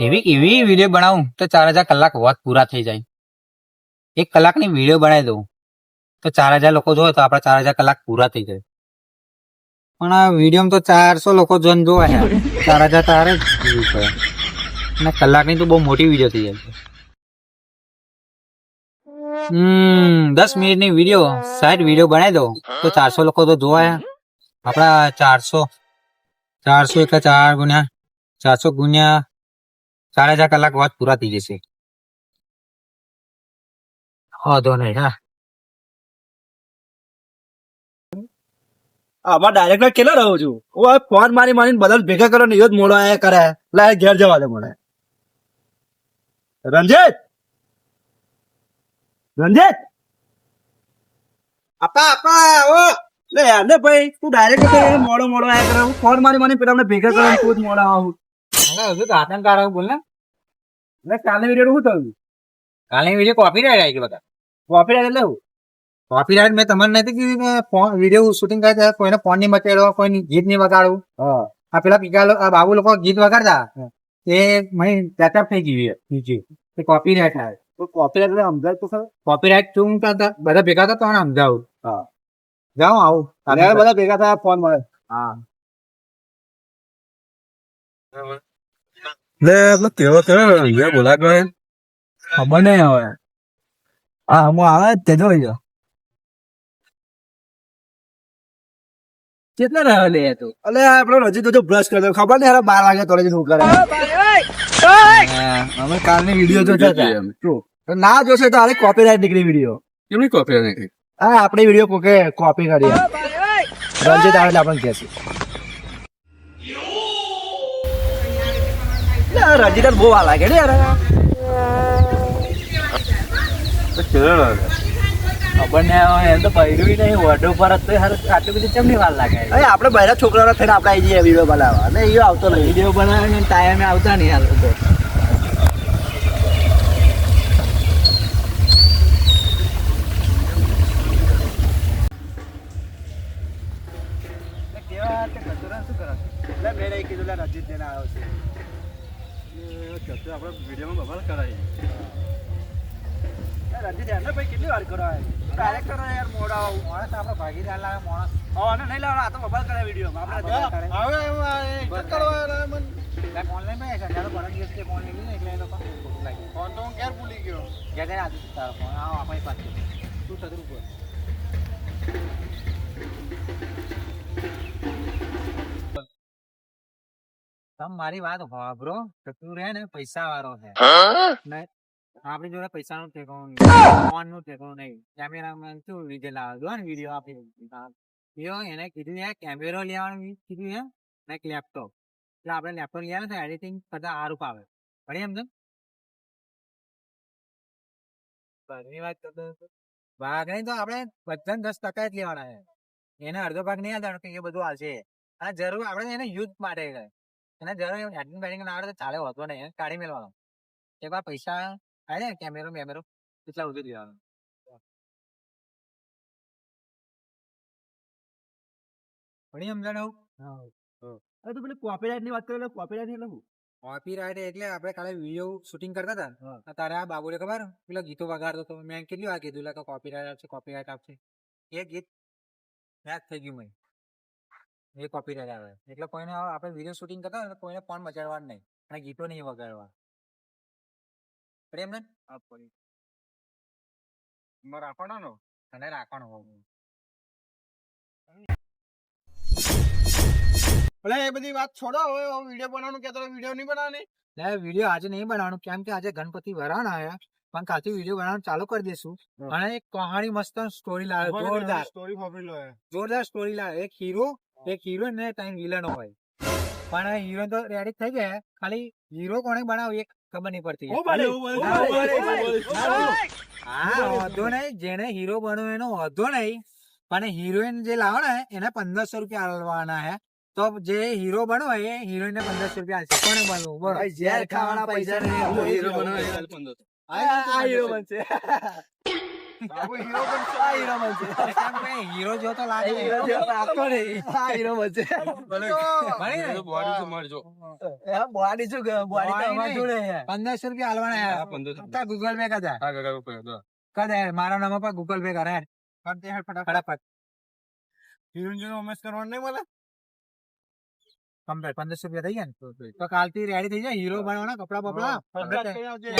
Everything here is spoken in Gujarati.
એવી એવી વિડીયો બનાવું તો 4000 કલાક વોચ પૂરા થઈ જાય. 1 કલાકની વિડીયો બનાવી દઉં તો 4000 લોકો જોવે તો આપડા 4000 કલાક પૂરા થઈ જાય. પણ આ વિડીયો તો 400 લોકો જોઈને જોવે છે. 4000 તારે જ view પડે. અને કલાકની તો બહુ મોટી વિડીયો થઈ જાય. 10 મિનિટની વિડીયો 60 વિડીયો બનાવી દો તો 400 લોકો તો જોવાય. આપડા 400 એટલે 4 ગુણ્યા 400 ગુણ્યા 4000 કલાક વાત પૂરા થઈ જશે. વાંધો નહીં. હા, આમાં ડાયરેક્ટર કેટલો રહું છું હું ફોન મારીને બધા ભેગા કરો ને એ જ મોડો આયા કરે લા ઘેર જવા દે મને. રંજીત આપા ઓ લે આને ભાઈ તું ડાયરેક્ટ મોડો આયા કરે હું ફોન મારી પેલા ભેગા કરો તું જ મોડા આવું. આતંકાર બોલ ને. કાલે વિડીયો શું થયું? કાલની વિડીયો કોપીરાઇટ આવી ગઈ બધા. કોપીરાઇટ એટલે હું કોપીરાઇટ મેં તમને નથી કીધું કે વિડીયો શૂટિંગ કરે કોઈને ફોન નહીં મચાડવો, કોઈ ગીત નહીં વગાડવું. આ પેલા પીકા આ બાબુ લોકો ગીત વગાડતા એ મને પેટઅપ થઈ ગઈ નીચે કોપીરાઇટ આવે. કોપીરાઇટ એટલે સમજાય તો ખબર? કોપીરાઇટ તું બધા ભેગા હતા તો સમજાવું. હા જાઉં આવું બધા ભેગા થયા ફોન મળે. હા કેવો બોલા ગયો ખબર નઈ હવે. હા હું આવે તે જોઈ કેટલા રહ્યો લે તું? અલે આપડે રજી તો બ્રશ કરતો ખબર નઈ 12 વાગે તો શું કરે. અમે કાલની વિડીયો જોતા હતા. ના જોશે તો અરે કોપીરાઇટ નીકળી વિડીયો. કેમની કોપી નીકળી? હા આપડે વિડીયો કોકે કોપી કરી રંજીત આવે એટલે આપણને કહેશે. રંજીત બહુ વાર લાગે ને યાર. ખબર ને એમ તો પહેર્યું નહીં ઓઢો પર જ તો આટલી બધી ચમની વાર લાગે. આપડે બહેરા છોકરાઓ થઈને આપડે આવી જઈએ વિડીયો બનાવવા ને એ આવતો નહીં. વિડીયો બનાવે ટાઈમે આવતા નહીં હાલ તો. કેટલી વાર કરો ડાયરેક્ટર યાર મોડા માણસ આપડે ભાગીદાર લાવે માણસ નહીં લાવવા આ તો બબાલ કરે વિડીયો ફોન તો હું ક્યારે ભૂલી ગયો. મારી વાત બ્રો તું રે ને પૈસા વાળો છે. આપડી જોડે પૈસા નું ઠેકાણું ફોન નું ઠેકાણું નહીં. કેમેરામેન શું લીધે લાવે જો ને વિડીયો આપી એને કીધું કેમેરો લેવાનું કીધું ને એક લેપટોપ. એટલે આપડે લેપટોપ લઈએ ને તો એડિટિંગ કરતા સારું આવે. ભણી એમ ઘરની વાત કરતો ભાગ નહીં તો આપડે બધાને 10% જ લેવાના છે. એને અડધો ભાગ નહીં આવતા કે એ બધું આવશે. અને જરૂર આપડે એને યુઝ માટે એને જરૂર એડિટિંગ બેડિંગ ના આવડે તો ચાલે હોતો નહીં. એને કાઢી મેળવાનો એક વાર પૈસા આવે ને કેમેરો એટલા બધું દેવાનું. ભણી સમજાણ તું પેલી કોપીરાઇટ ની વાત કરે કોપીરાઇટ એટલે શું? કોપીરાઇટ એટલે આપણે કાલે વિડીયો શૂટિંગ કરતા હતા તારે આ બાબુને ખબર પેલા ગીતો વગાડતો હતો. મેં કેટલી વાર કીધું કે કોપીરાઇટ આપશે. એ ગીત મેચ થઈ ગયું મેં એ કોપીરાઇટ આવે એટલે કોઈને આપણે વિડીયો શૂટિંગ કરતા હોય કોઈને ફોન મચાડવા નહીં અને ગીતો નહીં વગાડવા. એમ ને રાખવાનો તને રાખવાનો એ બધી વાત છોડો. હવે વિડીયો બનાવવાનું કેતો વિડીયો નહીં બનાવવાની. વિડીયો આજે નહીં બનાવવાનું કેમ કે આજે ગણપતિ વરાણ આવ્યા પણ કાલથી વિડીયો બનાવવાનું ચાલુ કરી દઈશું. અને એક કહાની મસ્ત સ્ટોરી લાવે જોરદાર સ્ટોરી લાવે. એક હીરો ને 3 વિલનો હોય પણ હીરો તો રેડી થઈ ગયા. ખાલી હીરો કોને બનાવ્યું એક ખબર નહીં પડતી. હા વાંધો નહીં જેને હીરો બન્યો એનો વાંધો નહીં પણ હિરોઈન જે લાવો ને એને 1500 રૂપિયા આલવાના હે. તો જે હીરો બનો એ હિરોઈન ને 1500 રૂપિયા આલશે. કોને બનવું બોલો? ઝેર ખાવાના પૈસા હીરો બનાવે 1500. હીરો બનશે. બાબુ હીરો બનશે. આ હીરો બનશે. હીરો જોતો લાગે હીરો જેવો લાગતો નહીં. આ હીરો બનશે. ભલે ને? બોડી શું કે બોડી તો અમાર જોડે છે. 1500 રૂપિયા હાલવાના ગૂગલ પે કદા મારા નામ પર ગૂગલ પે કરે ફટાફટ હિરોઈન જોડે ઉમેશ કરવાનું નહીં મળે? કમ્પ્લીટ 1500 રૂપિયા થઈ ગયા ને તો કાલથી રેડી થઈ જાય હીરો બનવાના કપડા બપડા ફટાફટ કરી આવજે.